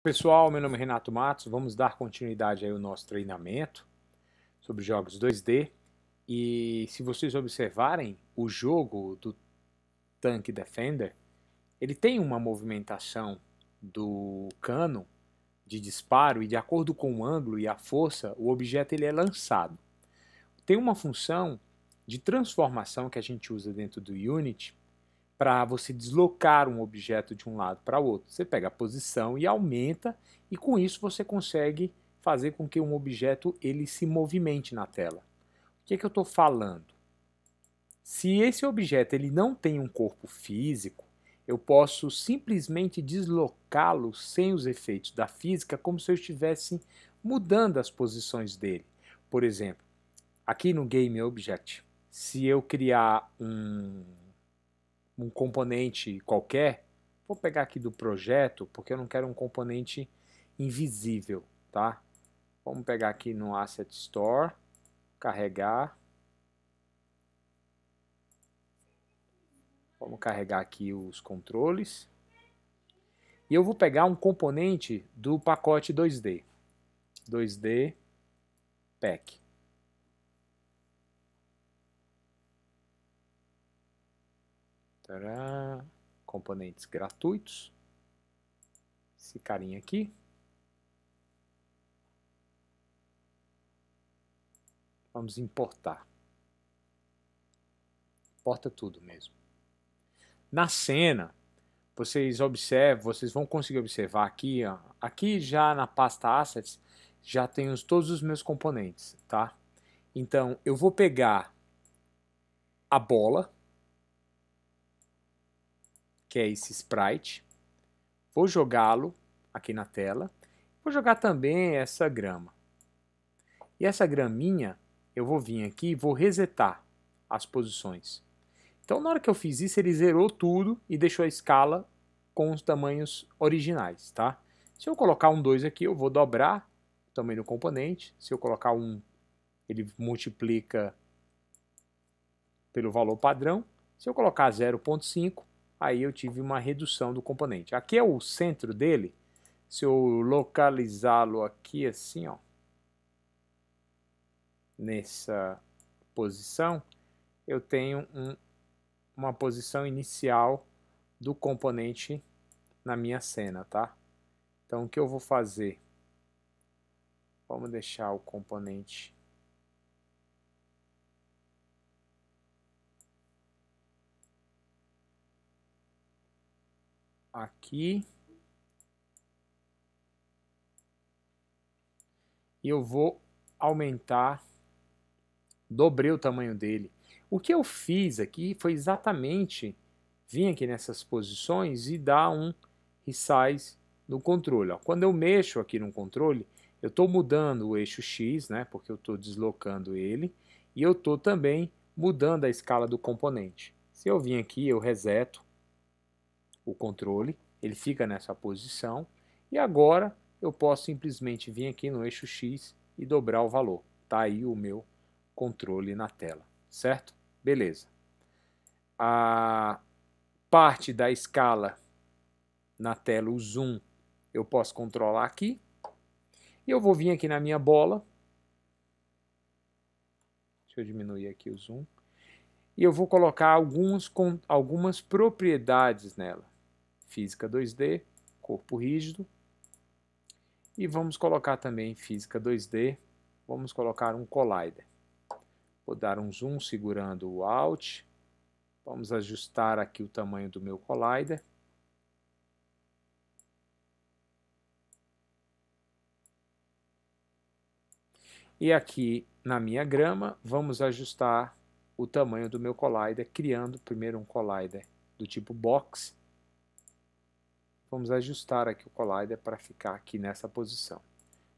Pessoal, meu nome é Renato Matos, vamos dar continuidade aí ao nosso treinamento sobre jogos 2D. E se vocês observarem, o jogo do Tank Defender, ele tem uma movimentação do cano de disparo e de acordo com o ângulo e a força, o objeto ele é lançado. Tem uma função de transformação que a gente usa dentro do Unity para você deslocar um objeto de um lado para o outro. Você pega a posição e aumenta, e com isso você consegue fazer com que um objeto ele se movimente na tela. O que é que eu estou falando? Se esse objeto ele não tem um corpo físico, eu posso simplesmente deslocá-lo sem os efeitos da física, como se eu estivesse mudando as posições dele. Por exemplo, aqui no Game Object, se eu criar um componente qualquer, vou pegar aqui do projeto, porque eu não quero um componente invisível, tá? Vamos pegar aqui no Asset Store, carregar. Vamos carregar aqui os controles. E eu vou pegar um componente do pacote 2D. 2D Pack. Tcharam. Componentes gratuitos. Esse carinha aqui. Vamos importar. Importa tudo mesmo. Na cena, vocês observam, vocês vão conseguir observar aqui, ó, aqui já na pasta Assets, já tenho todos os meus componentes, tá? Então, eu vou pegar a bola, que é esse sprite, vou jogá-lo aqui na tela, vou jogar também essa grama. E essa graminha, eu vou vir aqui e vou resetar as posições. Então, na hora que eu fiz isso, ele zerou tudo e deixou a escala com os tamanhos originais, tá? Se eu colocar um 2 aqui, eu vou dobrar o tamanho do componente. Se eu colocar um, ele multiplica pelo valor padrão. Se eu colocar 0,5, aí eu tive uma redução do componente. Aqui é o centro dele. Se eu localizá-lo aqui assim, ó, nessa posição, eu tenho uma posição inicial do componente na minha cena, tá? Então o que eu vou fazer? Vamos deixar o componente aqui. E eu vou aumentar, dobrei o tamanho dele. O que eu fiz aqui foi exatamente vir aqui nessas posições e dar um resize no controle. Ó. Quando eu mexo aqui no controle, eu estou mudando o eixo X, né, porque eu estou deslocando ele, e eu estou também mudando a escala do componente. Se eu vim aqui, eu reseto o controle, ele fica nessa posição, e agora eu posso simplesmente vir aqui no eixo X e dobrar o valor. Está aí o meu controle na tela, certo? Beleza. A parte da escala na tela, o zoom, eu posso controlar aqui. E eu vou vir aqui na minha bola. Deixa eu diminuir aqui o zoom. E eu vou colocar algumas propriedades nela. Física 2D, corpo rígido. E vamos colocar também física 2D. Vamos colocar um collider. Vou dar um zoom segurando o Alt. Vamos ajustar aqui o tamanho do meu collider. E aqui na minha grama, vamos ajustar o tamanho do meu collider, criando primeiro um collider do tipo box. Vamos ajustar aqui o collider para ficar aqui nessa posição.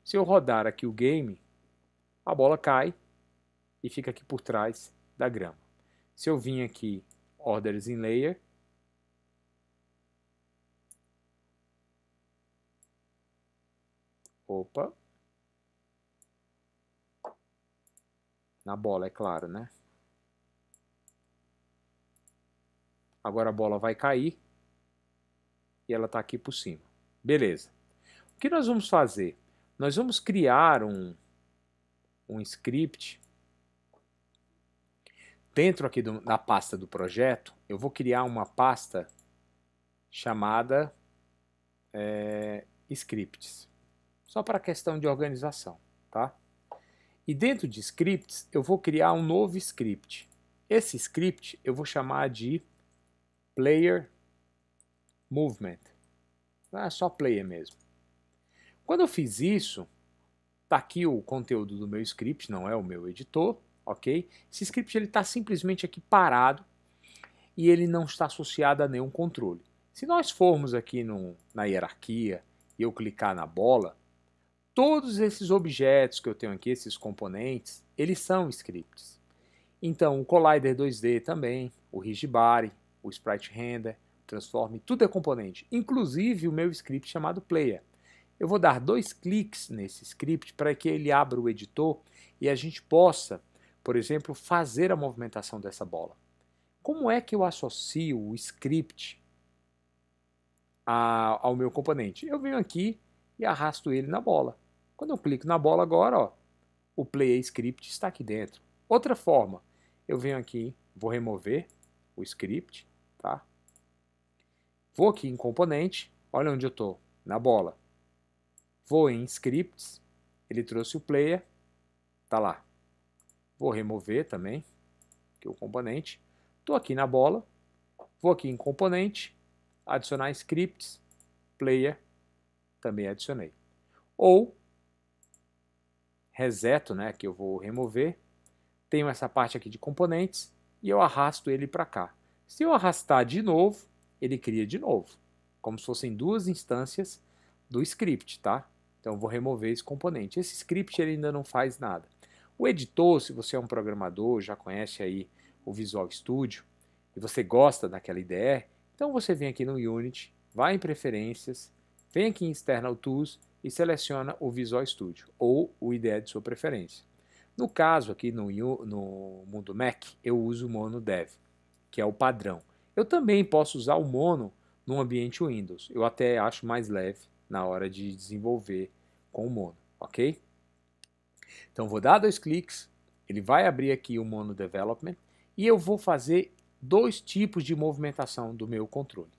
Se eu rodar aqui o game, a bola cai e fica aqui por trás da grama. Se eu vim aqui, Orders in Layer, opa, na bola, é claro, né? Agora a bola vai cair e ela está aqui por cima. Beleza. que nós vamos fazer? Nós vamos criar um script dentro aqui da pasta do projeto. Eu vou criar uma pasta chamada scripts, só para questão de organização, tá? E dentro de scripts eu vou criar um novo script. Esse script eu vou chamar de player movement. É só player mesmo. Quando eu fiz isso, tá aqui o conteúdo do meu script, não é o meu editor, ok? Esse script ele está simplesmente aqui parado e ele não está associado a nenhum controle. Se nós formos aqui na hierarquia e eu clicar na bola, todos esses objetos que eu tenho aqui, esses componentes, eles são scripts. Então o Collider 2D também, o Rigibody, o Sprite Render, o Transform, tudo é componente, inclusive o meu script chamado Player. Eu vou dar 2 cliques nesse script para que ele abra o editor e a gente possa, por exemplo, fazer a movimentação dessa bola. Como é que eu associo o script ao meu componente? Eu venho aqui e arrasto ele na bola. Quando eu clico na bola agora, ó, o Player Script está aqui dentro. Outra forma, eu venho aqui, vou remover o script, tá? Vou aqui em componente, olha onde eu estou, na bola. Vou em scripts, ele trouxe o player, tá lá. Vou remover também, aqui o componente. Estou aqui na bola, vou aqui em componente, adicionar scripts, player, também adicionei. Ou reseto, né, que eu vou remover, tenho essa parte aqui de componentes e eu arrasto ele para cá. Se eu arrastar de novo, ele cria de novo, como se fossem 2 instâncias do script, tá? Então eu vou remover esse componente. Esse script ele ainda não faz nada. O editor, se você é um programador, já conhece aí o Visual Studio e você gosta daquela IDE, então você vem aqui no Unity, vai em Preferências, vem aqui em External Tools e seleciona o Visual Studio ou o IDE de sua preferência. No caso aqui no mundo Mac, eu uso o Mono Dev, que é o padrão. Eu também posso usar o Mono no ambiente Windows. Eu até acho mais leve na hora de desenvolver com o Mono, ok? Então vou dar 2 cliques, ele vai abrir aqui o Mono Development e eu vou fazer 2 tipos de movimentação do meu controle.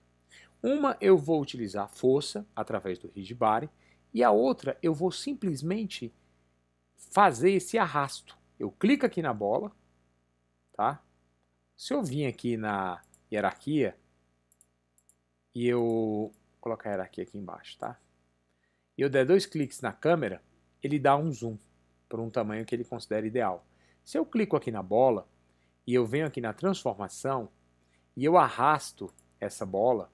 Uma eu vou utilizar força através do Rigibody e a outra eu vou simplesmente fazer esse arrasto. Eu clico aqui na bola, tá? Se eu vim aqui na hierarquia e eu vou colocar a hierarquia aqui embaixo, tá? E eu der 2 cliques na câmera, ele dá um zoom por um tamanho que ele considera ideal. Se eu clico aqui na bola e eu venho aqui na transformação e eu arrasto essa bola,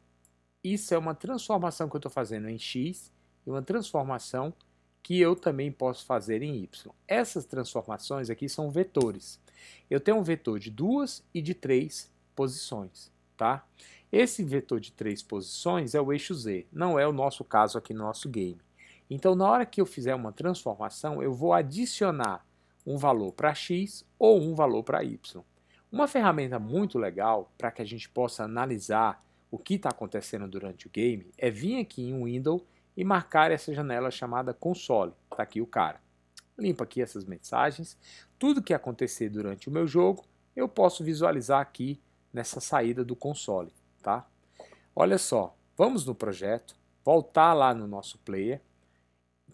isso é uma transformação que eu estou fazendo em X e uma transformação que eu também posso fazer em Y. Essas transformações aqui são vetores. Eu tenho um vetor de 2 e de 3 posições, tá? Esse vetor de 3 posições é o eixo Z, não é o nosso caso aqui no nosso game. Então, na hora que eu fizer uma transformação, eu vou adicionar um valor para X ou um valor para Y. Uma ferramenta muito legal para que a gente possa analisar o que está acontecendo durante o game é vir aqui em Windows e marcar essa janela chamada console. Está aqui o cara. Limpa aqui essas mensagens. Tudo que acontecer durante o meu jogo, eu posso visualizar aqui nessa saída do console, tá? Olha só, vamos no projeto, voltar lá no nosso player.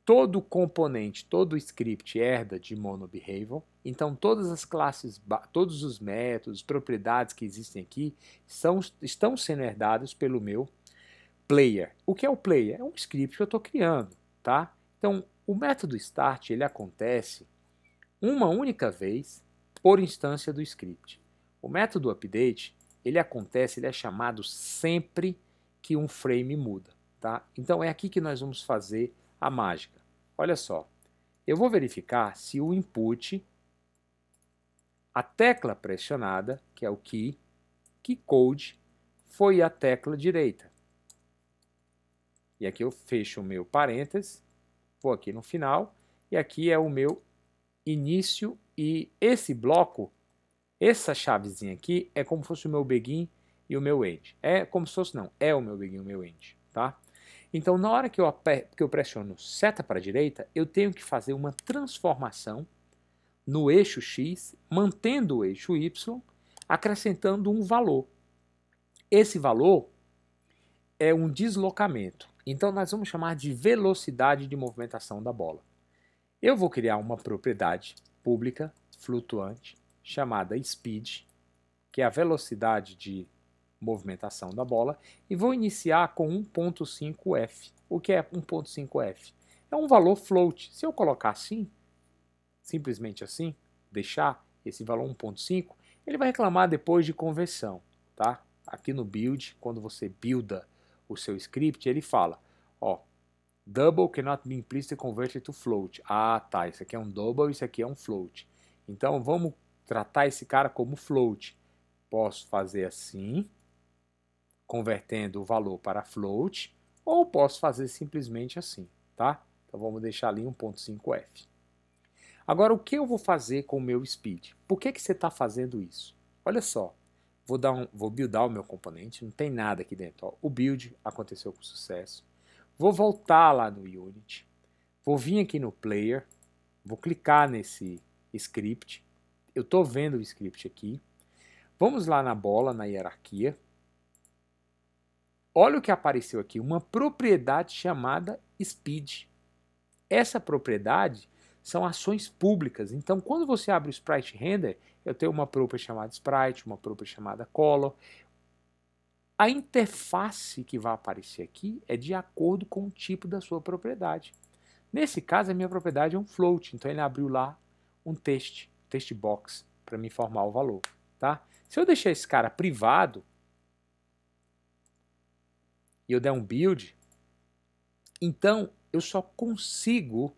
Todo componente, todo script herda de MonoBehavioral. Então todas as classes, todos os métodos, propriedades que existem aqui estão sendo herdados pelo meu player. O que é o player? É um script que eu estou criando, tá? Então, o método start ele acontece uma única vez por instância do script. O método update ele acontece, ele é chamado sempre que um frame muda, tá? Então é aqui que nós vamos fazer a mágica. Olha só, eu vou verificar se o input, a tecla pressionada, que é o key code, foi a tecla direita. E aqui eu fecho o meu parênteses, vou aqui no final, e aqui é o meu início, e esse bloco, essa chavezinha aqui, é como se fosse o meu begin e o meu end. É como se fosse, não, é o meu begin e o meu end, tá? Então, na hora que eu pressiono seta para a direita, eu tenho que fazer uma transformação no eixo X, mantendo o eixo Y, acrescentando um valor. Esse valor é um deslocamento. Então, nós vamos chamar de velocidade de movimentação da bola. Eu vou criar uma propriedade pública flutuante chamada speed, que é a velocidade de movimentação da bola, e vou iniciar com 1.5f. O que é 1.5f? É um valor float. Se eu colocar assim, simplesmente assim, deixar esse valor 1.5, ele vai reclamar depois de conversão, tá? Aqui no build, quando você builda o seu script, ele fala, ó, double cannot be implicitly converted to float. Ah, tá, isso aqui é um double, isso aqui é um float. Então vamos tratar esse cara como float. Posso fazer assim, convertendo o valor para float, ou posso fazer simplesmente assim, tá? Então vamos deixar ali 1.5f. Agora, o que eu vou fazer com o meu speed? Por que você está fazendo isso? Olha só, vou buildar o meu componente, não tem nada aqui dentro. Ó. O build aconteceu com sucesso. Vou voltar lá no Unity, vou vir aqui no Player, vou clicar nesse script. Eu estou vendo o script aqui. Vamos lá na bola, na hierarquia. Olha o que apareceu aqui, uma propriedade chamada speed. Essa propriedade são ações públicas. Então, quando você abre o Sprite Render, eu tenho uma propriedade chamada Sprite, uma propriedade chamada Color. A interface que vai aparecer aqui é de acordo com o tipo da sua propriedade. Nesse caso, a minha propriedade é um float, então ele abriu lá um text box, para me informar o valor. Tá? Se eu deixar esse cara privado, e eu der um build, então eu só consigo...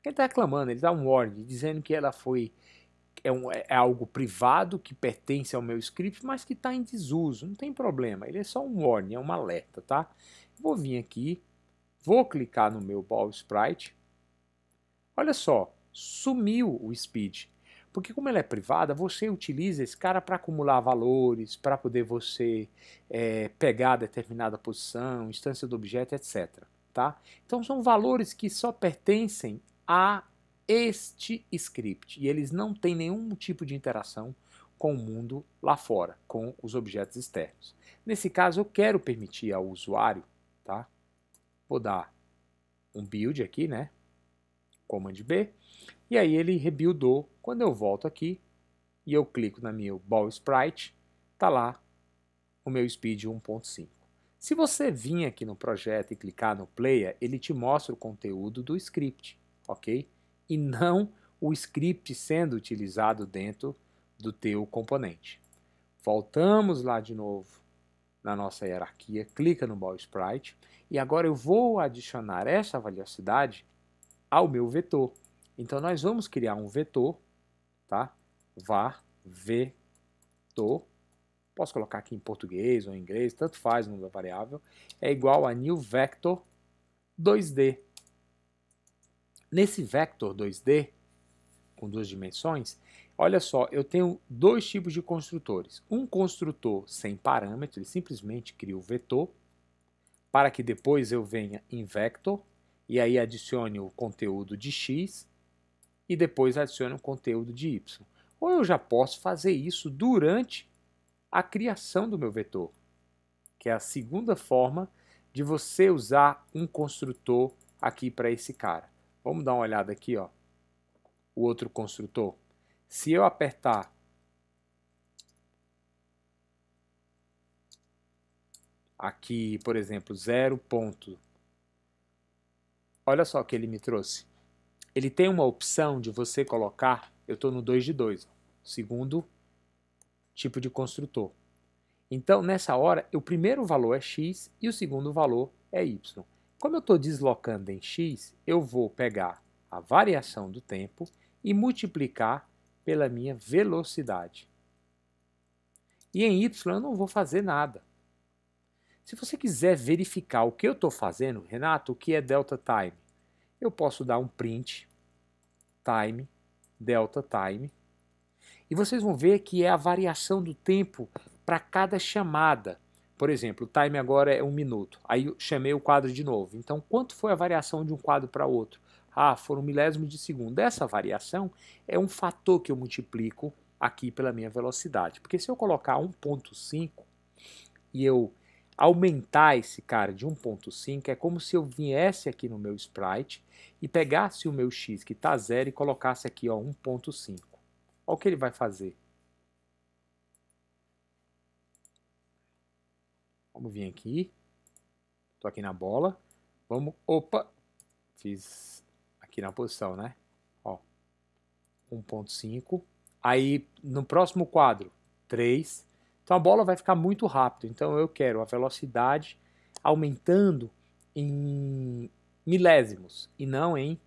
Ele está reclamando, ele dá um warning, dizendo que ela foi... É algo privado que pertence ao meu script, mas que está em desuso, não tem problema. Ele é só um warning, é um alerta, tá? Vou vir aqui, vou clicar no meu Ball Sprite. Olha só, sumiu o speed. Porque como ela é privada, você utiliza esse cara para acumular valores, para poder você pegar determinada posição, instância do objeto, etc. Tá? Então são valores que só pertencem a este script e eles não têm nenhum tipo de interação com o mundo lá fora, com os objetos externos. Nesse caso eu quero permitir ao usuário, tá? Vou dar um build aqui, né? Command B, e aí ele rebuildou. Quando eu volto aqui e eu clico na minha Ball Sprite, tá lá o meu speed 1.5. Se você vir aqui no projeto e clicar no Player, ele te mostra o conteúdo do script, ok? E não o script sendo utilizado dentro do teu componente. Voltamos lá de novo na nossa hierarquia, clica no Ball Sprite, e agora eu vou adicionar essa velocidade ao meu vetor. Então nós vamos criar um vetor, tá? Var vetor, posso colocar aqui em português ou em inglês, tanto faz o nome da variável, é igual a new vector 2D. Nesse vector 2D, com duas dimensões, olha só, eu tenho dois tipos de construtores. Um construtor sem parâmetro, ele simplesmente cria o vetor, para que depois eu venha em vector, e aí adicione o conteúdo de x, e depois adicione o conteúdo de y. Ou eu já posso fazer isso durante a criação do meu vetor, que é a segunda forma de você usar um construtor aqui para esse cara. Vamos dar uma olhada aqui, ó, o outro construtor. Se eu apertar aqui, por exemplo, 0. Olha só o que ele me trouxe. Ele tem uma opção de você colocar, eu estou no 2 de 2, segundo tipo de construtor. Então, nessa hora, o primeiro valor é x e o segundo valor é y. Como eu estou deslocando em x, eu vou pegar a variação do tempo e multiplicar pela minha velocidade. E em y eu não vou fazer nada. Se você quiser verificar o que eu estou fazendo, Renato, o que é delta time? Eu posso dar um print time, delta time, e vocês vão ver que é a variação do tempo para cada chamada. Por exemplo, o time agora é 1 minuto. Aí eu chamei o quadro de novo. Então, quanto foi a variação de um quadro para outro? Ah, foram milésimos de segundo. Essa variação é um fator que eu multiplico aqui pela minha velocidade. Porque se eu colocar 1.5 e eu aumentar esse cara de 1.5, é como se eu viesse aqui no meu sprite e pegasse o meu x que está 0 e colocasse aqui 1.5. Olha o que ele vai fazer. Vamos vir aqui. Estou aqui na bola. Vamos... Opa! Fiz aqui na posição, né? Ó, 1.5. Aí, no próximo quadro, 3. Então, a bola vai ficar muito rápido. Então, eu quero a velocidade aumentando em milésimos e não em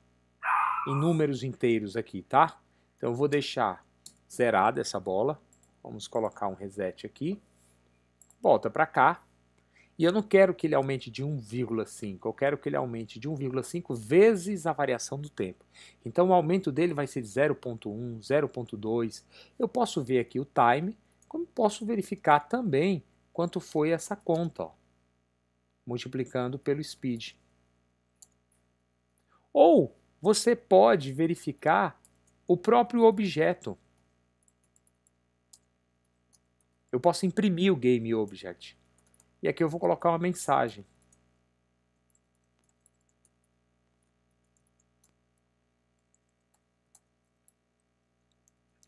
números inteiros aqui, tá? Então, eu vou deixar zerada essa bola. Vamos colocar um reset aqui. Volta para cá. E eu não quero que ele aumente de 1,5, eu quero que ele aumente de 1,5 vezes a variação do tempo. Então o aumento dele vai ser de 0,1, 0,2. Eu posso ver aqui o time, como posso verificar também quanto foi essa conta, ó, multiplicando pelo speed. Ou você pode verificar o próprio objeto. Eu posso imprimir o GameObject. E aqui eu vou colocar uma mensagem.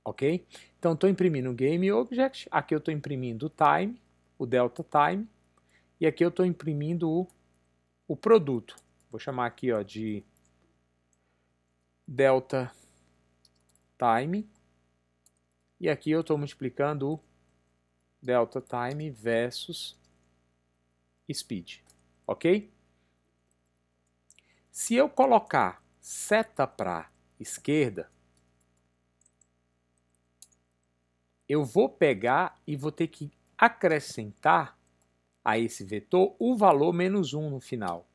Ok? Então estou imprimindo o GameObject, aqui eu estou imprimindo o time, o delta time, e aqui eu estou imprimindo o produto. Vou chamar aqui ó, de delta time, e aqui eu estou multiplicando o delta time versus speed. Ok? Se eu colocar seta para esquerda, eu vou pegar e vou ter que acrescentar a esse vetor o valor menos 1 no final,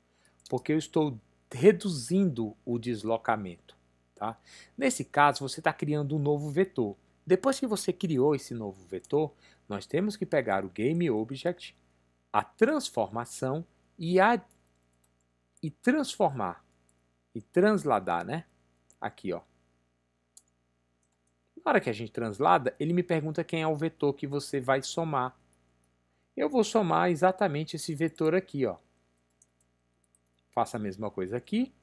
porque eu estou reduzindo o deslocamento. Tá? Nesse caso, você está criando um novo vetor. Depois que você criou esse novo vetor, nós temos que pegar o GameObject, a transformação e transformar, e transladar, né? Aqui, ó. Na hora que a gente translada, ele me pergunta quem é o vetor que você vai somar. Eu vou somar exatamente esse vetor aqui, ó. Faça a mesma coisa aqui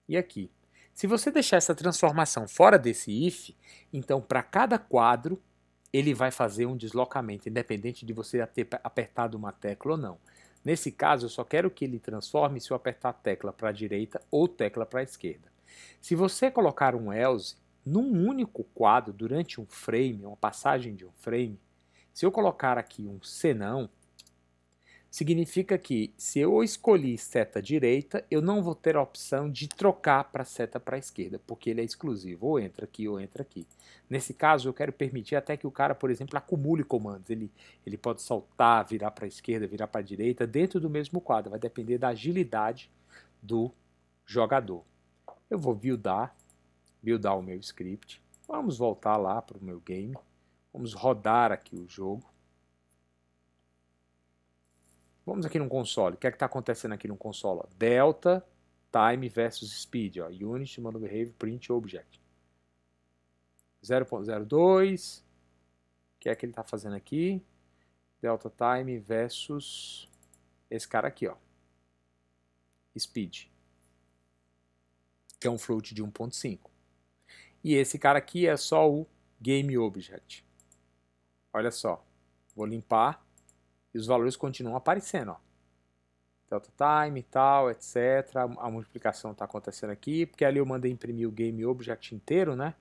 e aqui. Se você deixar essa transformação fora desse if, então para cada quadro ele vai fazer um deslocamento, independente de você ter apertado uma tecla ou não. Nesse caso, eu só quero que ele transforme se eu apertar a tecla para a direita ou tecla para a esquerda. Se você colocar um else num único quadro durante um frame, uma passagem de um frame, se eu colocar aqui um senão, significa que se eu escolhi seta direita, eu não vou ter a opção de trocar para seta para a esquerda, porque ele é exclusivo, ou entra aqui ou entra aqui. Nesse caso, eu quero permitir até que o cara, por exemplo, acumule comandos. Ele pode saltar, virar para a esquerda, virar para a direita, dentro do mesmo quadro. Vai depender da agilidade do jogador. Eu vou buildar o meu script. Vamos voltar lá para o meu game. Vamos rodar aqui o jogo. Vamos aqui no console. O que é que está acontecendo aqui no console? Ó, delta time versus speed. Ó, unit, model behavior, print object. 0.02. O que é que ele está fazendo aqui? Delta time versus esse cara aqui, ó. Speed. Que é um float de 1.5. E esse cara aqui é só o GameObject. Olha só. Vou limpar. E os valores continuam aparecendo, ó. Delta time e tal, etc. A multiplicação está acontecendo aqui, porque ali eu mandei imprimir o GameObject inteiro, né?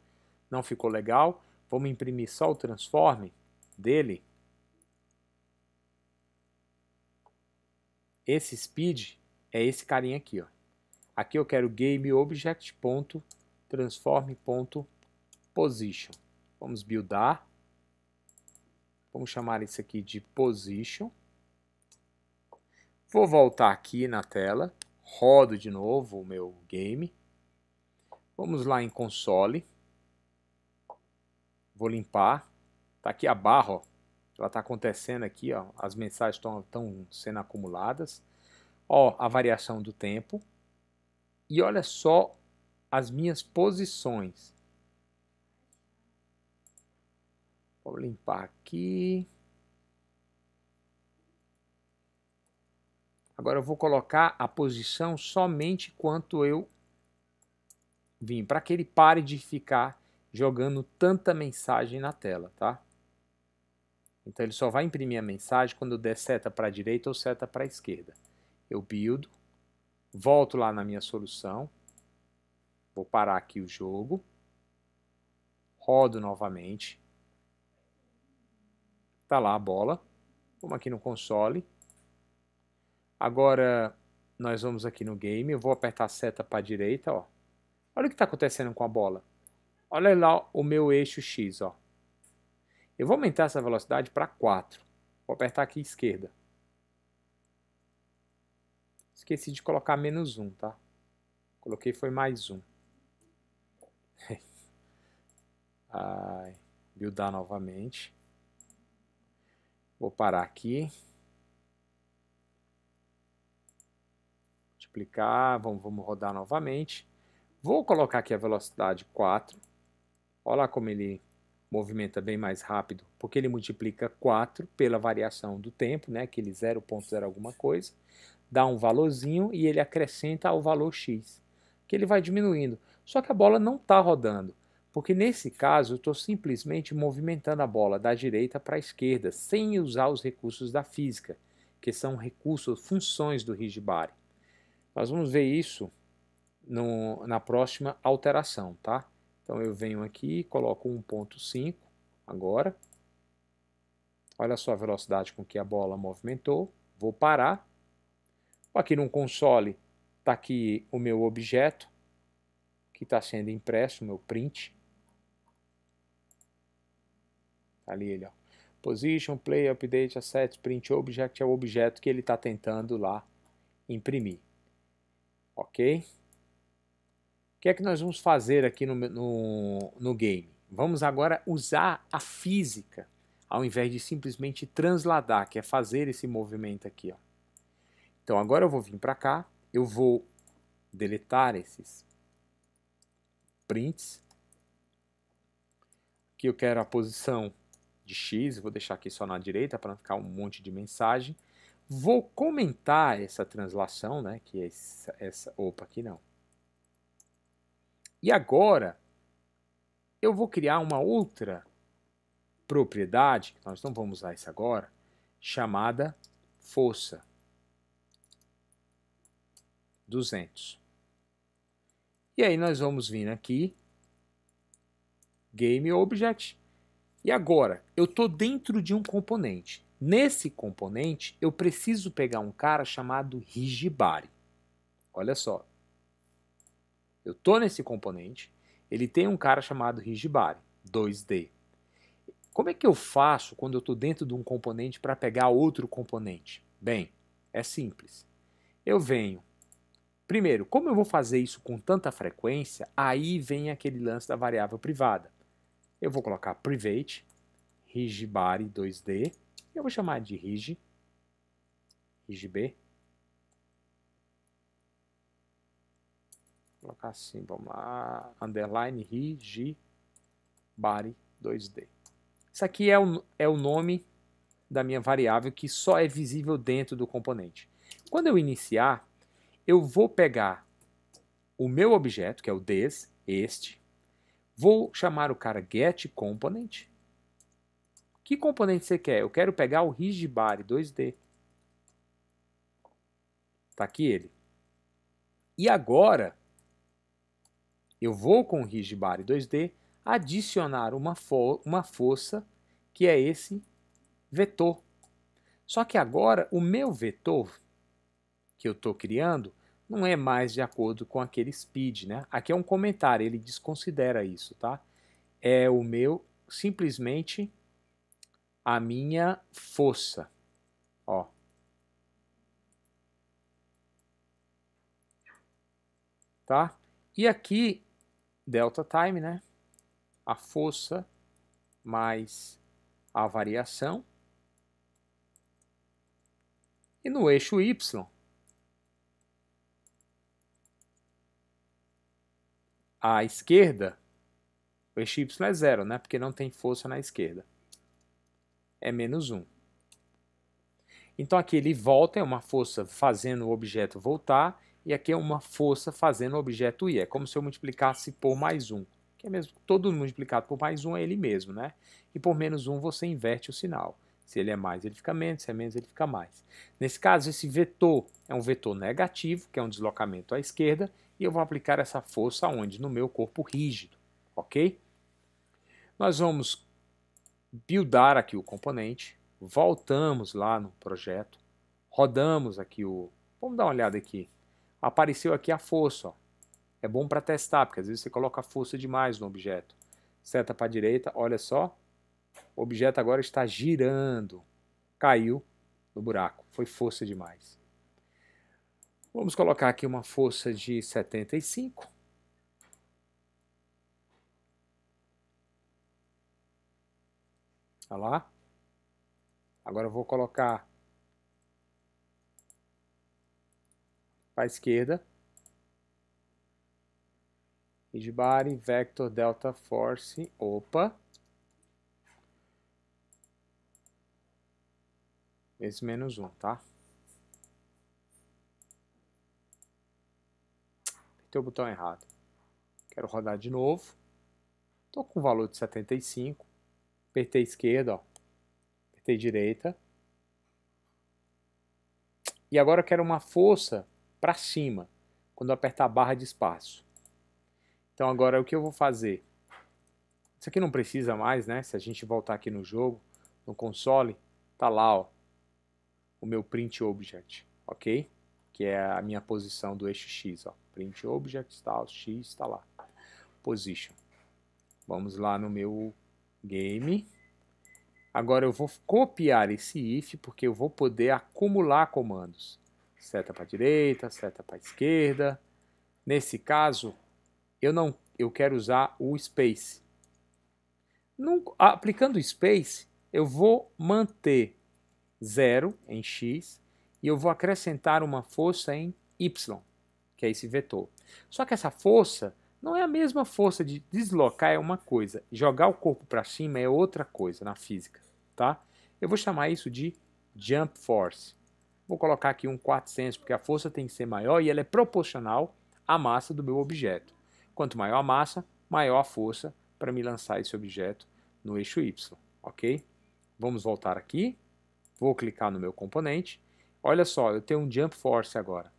Não ficou legal. Vamos imprimir só o transform dele. Esse speed é esse carinha aqui, ó. Aqui eu quero GameObject.transform.position. Vamos buildar. Vamos chamar isso aqui de position. Vou voltar aqui na tela, rodo de novo o meu game. Vamos lá em console. Vou limpar. Tá aqui a barra, ó. Ela está acontecendo aqui, ó, as mensagens estão sendo acumuladas. Ó, a variação do tempo. E olha só as minhas posições. Vou limpar aqui. Agora eu vou colocar a posição somente quanto eu vim, para que ele pare de ficar jogando tanta mensagem na tela, tá? Então ele só vai imprimir a mensagem quando eu der seta para a direita ou seta para a esquerda. Eu buildo, volto lá na minha solução, vou parar aqui o jogo, rodo novamente, tá lá a bola, vamos aqui no console. Agora nós vamos aqui no game, eu vou apertar a seta para a direita, ó. Olha o que está acontecendo com a bola. Olha lá o meu eixo X, ó. Eu vou aumentar essa velocidade para 4. Vou apertar aqui esquerda. Esqueci de colocar -1, tá? Coloquei foi +1. Buildar novamente. Vou parar aqui. Multiplicar, vamos rodar novamente. Vou colocar aqui a velocidade 4. Olha lá como ele movimenta bem mais rápido, porque ele multiplica 4 pela variação do tempo, né? Aquele 0,0 alguma coisa. Dá um valorzinho e ele acrescenta ao valor X, que ele vai diminuindo. Só que a bola não está rodando, porque nesse caso eu estou simplesmente movimentando a bola da direita para a esquerda, sem usar os recursos da física, que são recursos, funções do Hijibari. Nós vamos ver isso na próxima alteração, tá? Então eu venho aqui, coloco 1.5 agora. Olha só a velocidade com que a bola movimentou. Vou parar. Aqui no console está aqui o meu objeto, que está sendo impresso, o meu print. Ali ele, ó. Position, play, update, assets, print object, é o objeto que ele está tentando lá imprimir. Ok? O que é que nós vamos fazer aqui no game? Vamos agora usar a física, ao invés de simplesmente transladar, que é fazer esse movimento aqui, ó. Então agora eu vou vir para cá, eu vou deletar esses prints. Aqui eu quero a posição de X, vou deixar aqui só na direita para não ficar um monte de mensagem. Vou comentar essa translação, né, que é opa, aqui não. E agora eu vou criar uma outra propriedade, nós não vamos usar isso agora, chamada força 200. E aí nós vamos vir aqui, Game Object, e agora eu estou dentro de um componente. Nesse componente eu preciso pegar um cara chamado Hijibari. Olha só, eu estou nesse componente, ele tem um cara chamado Hijibari, 2D. Como é que eu faço quando eu estou dentro de um componente para pegar outro componente? Bem, é simples. Eu venho. Primeiro, como eu vou fazer isso com tanta frequência, aí vem aquele lance da variável privada. Eu vou colocar private, Hijibari 2D, eu vou chamar de Hijb. Vou colocar assim, vamos lá, underline Hijibari 2D. Isso aqui é o nome da minha variável que só é visível dentro do componente. Quando eu iniciar, eu vou pegar o meu objeto, que é o des, este, vou chamar o cara getComponent. Que componente você quer? Eu quero pegar o Hijibari 2D. Está aqui ele. E agora, eu vou com o Hijibari 2D adicionar uma força, que é esse vetor. Só que agora, o meu vetor que eu estou criando não é mais de acordo com aquele speed, né? Aqui é um comentário, ele desconsidera isso, tá? É o meu, simplesmente, a minha força, ó. Tá? E aqui, delta time, né? A força mais a variação. E no eixo Y, à esquerda, o eixo Y é 0, né? Porque não tem força na esquerda. É menos 1. Então aqui ele volta, é uma força fazendo o objeto voltar, e aqui é uma força fazendo o objeto ir. É como se eu multiplicasse por mais 1. Que é mesmo, todo multiplicado por mais 1 é ele mesmo, né? E por menos 1 você inverte o sinal. Se ele é mais, ele fica menos, se é menos, ele fica mais. Nesse caso, esse vetor é um vetor negativo, que é um deslocamento à esquerda, e eu vou aplicar essa força onde? No meu corpo rígido, ok? Nós vamos buildar aqui o componente, voltamos lá no projeto, rodamos aqui o... Vamos dar uma olhada aqui. Apareceu aqui a força, ó. É bom para testar, porque às vezes você coloca força demais no objeto. Seta para a direita, olha só. O objeto agora está girando. Caiu no buraco. Foi força demais. Vamos colocar aqui uma força de 75. Olha lá. Agora eu vou colocar para a esquerda. Rigid body, vector, delta force. Opa. Esse menos 1, tá? Apertei o botão errado. Quero rodar de novo. Estou com o valor de 75. Apertei esquerda, ó. Apertei direita. E agora eu quero uma força para cima, quando eu apertar a barra de espaço. Então agora o que eu vou fazer? Isso aqui não precisa mais, né? Se a gente voltar aqui no jogo, no console, tá lá, ó, o meu print object, ok? Que é a minha posição do eixo X, ó. Print object, tal, X, tá lá. Position. Vamos lá no meu game. Agora eu vou copiar esse if, porque eu vou poder acumular comandos. Seta para a direita, seta para a esquerda. Nesse caso, eu quero usar o space. Aplicando o space, eu vou manter 0 em x e eu vou acrescentar uma força em y, que é esse vetor. Só que essa força não é a mesma força de deslocar, é uma coisa. Jogar o corpo para cima é outra coisa na física, tá? Eu vou chamar isso de jump force. Vou colocar aqui um 400, porque a força tem que ser maior e ela é proporcional à massa do meu objeto. Quanto maior a massa, maior a força para me lançar esse objeto no eixo Y, ok? Vamos voltar aqui, vou clicar no meu componente. Olha só, eu tenho um jump force agora.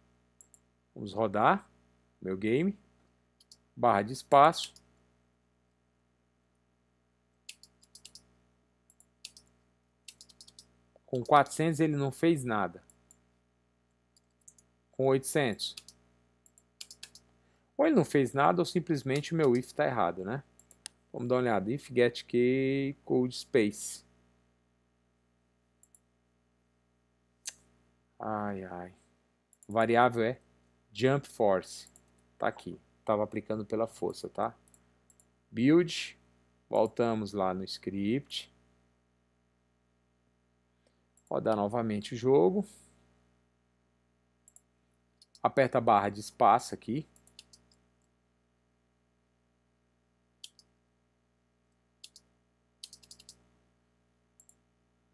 Vamos rodar meu game, barra de espaço. Com 400 ele não fez nada. Com 800. Ou ele não fez nada ou simplesmente o meu if está errado, né? Vamos dar uma olhada. If get key code space. Ai, ai. A variável é jump force. Tá aqui. Estava aplicando pela força, tá? Build. Voltamos lá no script. Rodar novamente o jogo. Aperta a barra de espaço aqui.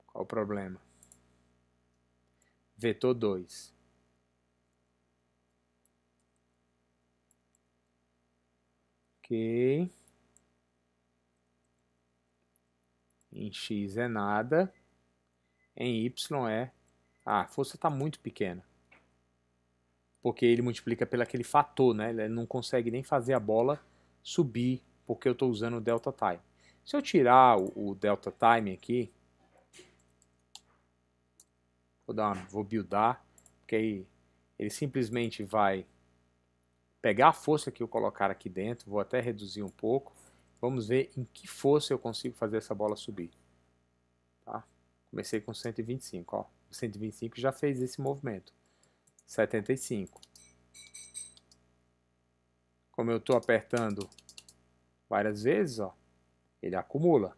Qual o problema? Vetor 2. Ok. Em X é nada. Em Y é... Ah, a força está muito pequena. Porque ele multiplica pelo aquele fator, né? Ele não consegue nem fazer a bola subir, porque eu estou usando o delta time. Se eu tirar o delta time aqui, vou buildar, porque aí ele simplesmente vai pegar a força que eu colocar aqui dentro, vou até reduzir um pouco, vamos ver em que força eu consigo fazer essa bola subir. Tá? Comecei com 125, ó. O 125 já fez esse movimento. 75. Como eu estou apertando várias vezes, ó, ele acumula.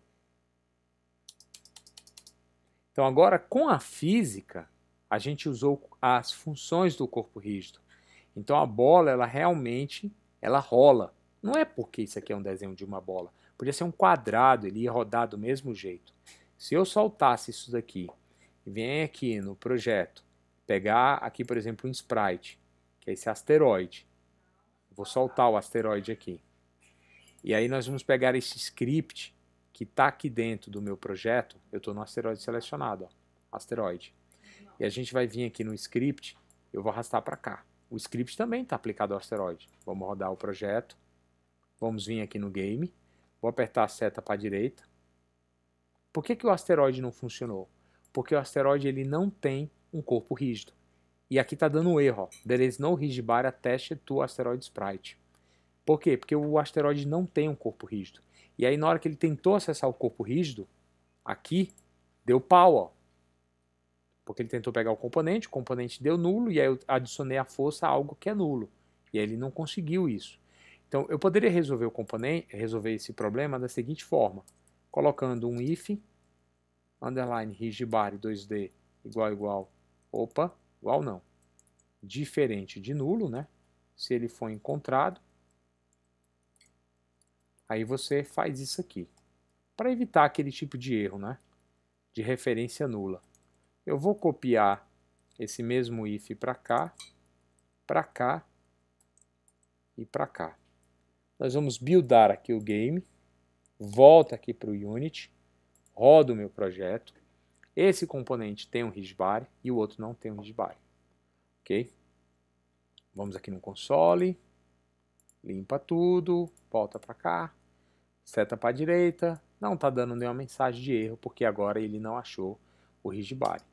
Então agora com a física, a gente usou as funções do corpo rígido. Então a bola, ela realmente, ela rola. Não é porque isso aqui é um desenho de uma bola. Podia ser um quadrado, ele ia rodar do mesmo jeito. Se eu soltasse isso daqui, e vem aqui no projeto, pegar aqui, por exemplo, um sprite, que é esse asteroide. Vou soltar o asteroide aqui. E aí nós vamos pegar esse script que está aqui dentro do meu projeto. Eu estou no asteroide selecionado, ó, asteroide. E a gente vai vir aqui no script, eu vou arrastar para cá. O script também está aplicado ao asteroide. Vamos rodar o projeto. Vamos vir aqui no game. Vou apertar a seta para a direita. Por que o asteroide não funcionou? Porque o asteroide ele não tem um corpo rígido. E aqui está dando um erro. Ó. There is no rigid bar attached to asteroid sprite. Por quê? Porque o asteroide não tem um corpo rígido. E aí na hora que ele tentou acessar o corpo rígido, aqui deu pau, ó. Porque ele tentou pegar o componente deu nulo, e aí eu adicionei a força a algo que é nulo. E aí ele não conseguiu isso. Então eu poderia resolver resolver esse problema da seguinte forma, colocando um if underline rigibari 2D igual, opa, igual não, diferente de nulo, né? Se ele for encontrado, aí você faz isso aqui, para evitar aquele tipo de erro, né? De referência nula. Eu vou copiar esse mesmo if para cá e para cá. Nós vamos buildar aqui o game, volta aqui para o Unity, rodo o meu projeto. Esse componente tem um rigidbody e o outro não tem um rigidbody. Ok? Vamos aqui no console, limpa tudo, volta para cá, seta para a direita. Não está dando nenhuma mensagem de erro, porque agora ele não achou o rigidbody.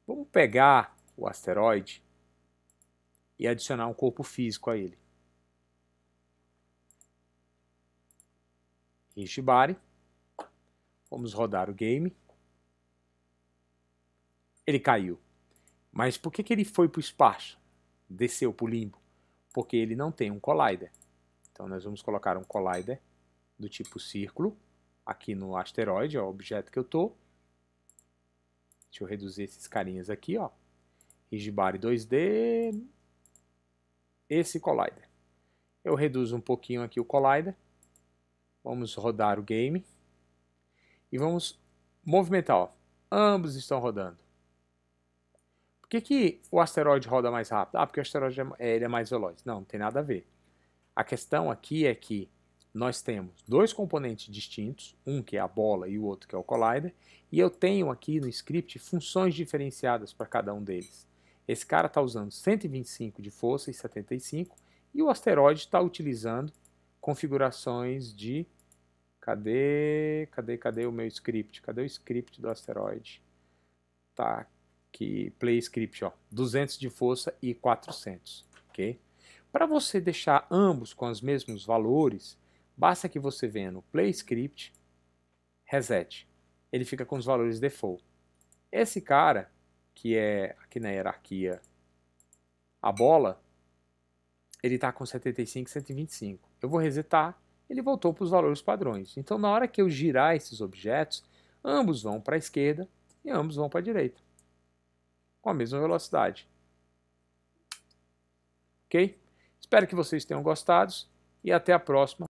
Vamos pegar o asteroide e adicionar um corpo físico a ele. Rigidbody. Vamos rodar o game. Ele caiu. Mas por que ele foi para o espaço? Desceu para o limbo? Porque ele não tem um collider. Então nós vamos colocar um collider do tipo círculo aqui no asteroide, ó, o objeto que eu estou. Deixa eu reduzir esses carinhas aqui, ó. Rigibari 2D, esse collider. Eu reduzo um pouquinho aqui o collider. Vamos rodar o game. E vamos movimentar, ó. Ambos estão rodando. Por que o asteroide roda mais rápido? Ah, porque o asteroide ele é mais veloz. Não tem nada a ver. A questão aqui é que nós temos dois componentes distintos, um que é a bola e o outro que é o collider, e eu tenho aqui no script funções diferenciadas para cada um deles. Esse cara está usando 125 de força e 75, e o asteroide está utilizando configurações de... Cadê o meu script? Cadê o script do asteroide? Tá aqui, play script, ó, 200 de força e 400, ok? Para você deixar ambos com os mesmos valores, basta que você venha no play script, reset. Ele fica com os valores default. Esse cara, que é aqui na hierarquia a bola, ele está com 75 e 125. Eu vou resetar, ele voltou para os valores padrões. Então na hora que eu girar esses objetos, ambos vão para a esquerda e ambos vão para a direita, com a mesma velocidade. Ok? Espero que vocês tenham gostado e até a próxima.